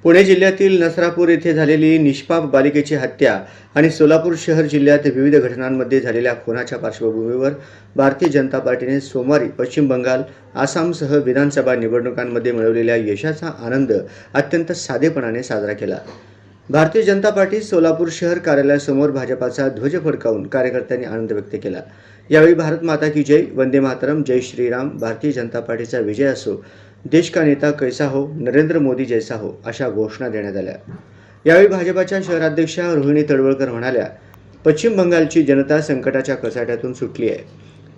पुणे जिल्ह्यातील नसरापूर येथे झालेली निष्पाप बालिकेची हत्या आणि सोलापूर शहर जिल्ह्यात विविध घटनांमध्ये झालेल्या खुनाच्या पार्श्वभूमीवर भारतीय जनता पार्टीने सोमवारी पश्चिम बंगाल, आसामसह विधानसभा निवडणुकांमध्ये मिळवलेल्या यशाचा आनंद अत्यंत साधेपणाने साजरा केला। भारतीय जनता पार्टी सोलापूर शहर कार्यालयासमोर भाजपाचा ध्वज फडकावून कार्यकर्त्यांनी आनंद व्यक्त केला। यावेळी भारत माता की जय, वंदे मातरम, जय श्रीराम, भारतीय जनता पार्टीचा विजय असो, देश का नेता कैसा हो, नरेंद्र मोदी जैसा हो अशा घोषणा देण्यात आल्या। यावेळी भाजपाच्या शहराध्यक्षा रोहिणी तडवळकर म्हणाल्या, पश्चिम बंगालची जनता संकटाच्या कचाट्यातून सुटली आहे।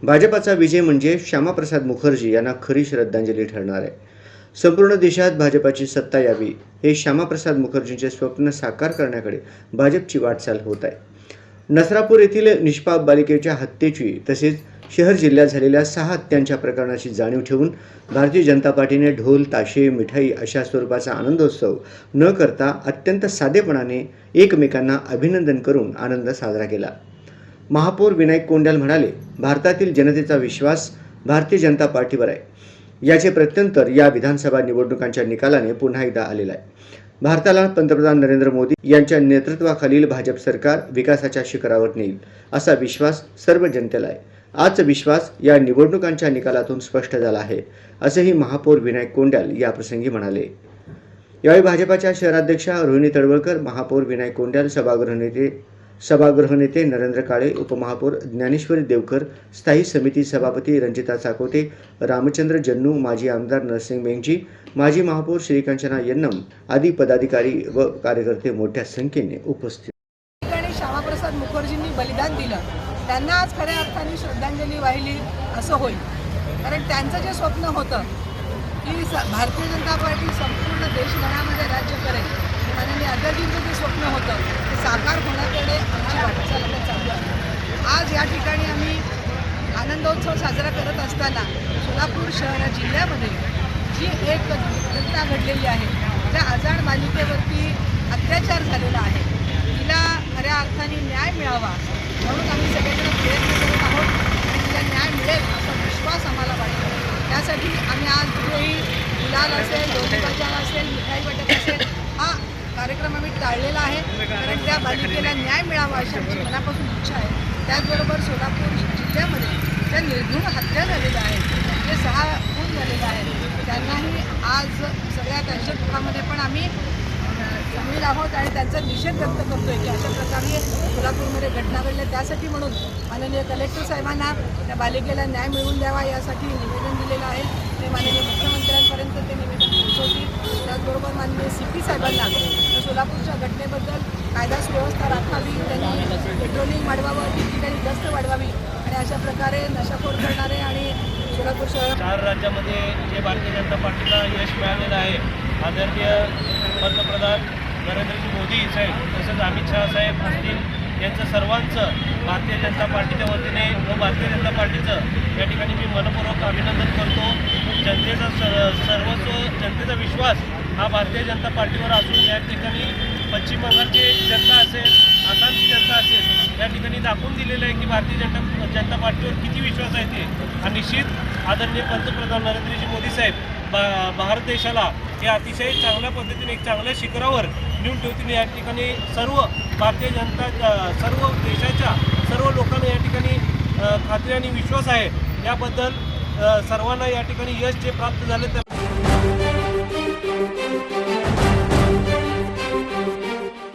भाजपाचा विजय म्हणजे श्यामाप्रसाद मुखर्जी यांना खरी श्रद्धांजली ठरणार आहे। संपूर्ण देशात भाजपाची सत्ता यावी हे श्यामाप्रसाद मुखर्जींचे स्वप्न साकार करण्याकडे भाजपची वाटचाल होत आहे। नसरापूर येथील निष्पाप बालिकेच्या हत्येची तसेच शहर जिल्ह्यात झालेल्या 6 हत्यांच्या प्रकरणाची जाणीव ठेवून भारतीय जनता पार्टीने ढोल, ताशे, मिठाई अशा स्वरूपाचा आनंदोत्सव न करता अत्यंत साधेपणाने एकमेकांना अभिनंदन करून आनंद साजरा केला। महापौर विनायक कोंडाल म्हणाले, भारतातील जनतेचा विश्वास भारतीय जनता पार्टीवर आहे। याचे प्रत्युत्तर या विधानसभा निवडणुकांच्या निकालाने पुन्हा एकदा आलेला आहे। भारताला पंतप्रधान नरेंद्र मोदी यांच्या नेतृत्वाखालील भाजप सरकार विकासाच्या शिखरावर नेईल असा विश्वास सर्व जनतेला आहे। आजचा विश्वास या निवडणुकांच्या निकालातून स्पष्ट झाला आहे, असेही महापौर विनायक कोंडाल याप्रसंगी म्हणाले। यावेळी भाजपाच्या शहराध्यक्षा रोहिणी तडवळकर, महापौर विनायक कोंडाल, सभागृह नेते नरेंद्र काळे, उपमहापौर ज्ञानेश्वरी देवकर, स्थायी समिती सभापती रंजिता चाकोटे, रामचंद्र जन्नू, माजी आमदार नरसिंग मेंगजी, माजी महापौर श्रीकांचना यन्नम आदी पदाधिकारी व कार्यकर्ते मोठ्या संख्येने उपस्थित। श्यामाप्रसाद मुखर्जींनी बलिदान दिलं, त्यांना आज खऱ्या अर्थाने श्रद्धांजली वाहिली असं होईल। कारण त्यांचं जे स्वप्न होतं की भारतीय जनता पार्टी संपूर्ण देशभरामध्ये राज्य करेल, माननीय अटलजींचं जे स्वप्न होतं ते साकार होण्याकडे आमची वाटचाल चालू आहे। आज या ठिकाणी आम्ही आनंदोत्सव साजरा करत असताना सोलापूर शहर जिल्ह्यामध्ये जी एक घटना घडलेली आहे, त्या आजाड बालिकेवरती अत्याचार झालेला आहे, तिला खऱ्या अर्थाने न्याय मिळावा म्हणून आम्ही सगळेजण प्रयत्न करत आहोत आणि तिला न्याय मिळेल असा विश्वास आम्हाला वाटतो। त्यासाठी आम्ही आज कुठेही गुलाल असेल, डोली बजाव असेल, मिठाई वाटप असेल हा कार्यक्रम आम्ही टाळलेला आहे, कारण त्या बालिकेला न्याय मिळावा अशी आमची मनापासून इच्छा आहे। त्याचबरोबर सोलापूर जिल्ह्यामध्ये ज्या निर्घृण हत्या झालेल्या आहेत, जे 6 खून झालेले आहेत, त्यांनाही आज सगळ्या त्यांच्या दुःखामध्ये पण आम्ही सामील आहोत आणि त्यांचा निषेध व्यक्त करतोय की अशा प्रकारे सोलापूरमध्ये घटना घडल्या। त्यासाठी म्हणून माननीय कलेक्टर साहेबांना त्या बालिकेला न्याय मिळवून द्यावा यासाठी निवेदन दिलेलं आहे। ते माननीय मुख्यमंत्र्यांपर्यंत ते निवेदन पोहोचवतील। त्याचबरोबर माननीय CP साहेबांना सोलापूरच्या घटनेबद्दल कायदा सुव्यवस्था राखावी, त्यांनी पेट्रोलिंग वाढवावं, ठिकठिकाणी गस्त वाढवावी आणि अशा प्रकारे नशाखोर करणारे आणि सोलापूर शहर 4 राज्यामध्ये जे भारतीय जनता पार्टीला यश मिळालेलं आहे, आदरणीय पंतप्रधान नरेंद्रजी मोदी साहेब तसंच अमित शहा साहेब असतील, यांचं सर्वांचं भारतीय जनता पार्टीच्या वतीने व भारतीय जनता पार्टीचं या ठिकाणी मी मनपूर्वक अभिनंदन करतो। जनतेचा विश्वास हा भारतीय जनता पार्टीवर असून या ठिकाणी पश्चिम बंगालची जनता असेल, आसामची जनता असेल, या ठिकाणी दाखवून दिलेलं आहे की भारतीय जनता पार्टीवर किती विश्वास आहे ते। आणि निश्चित आदरणीय पंतप्रधान नरेंद्रजी मोदी साहेब भारत देशाला हे अतिशय चांगल्या पद्धतीने एक चांगल्या शिखरावर नेऊन ठेवतील। या ठिकाणी सर्व भारतीय जनता सर्व देशाच्या सर्व लोकांना या ठिकाणी खात्री आणि विश्वास आहे। याबद्दल सर्वांना या ठिकाणी यश जे प्राप्त झाले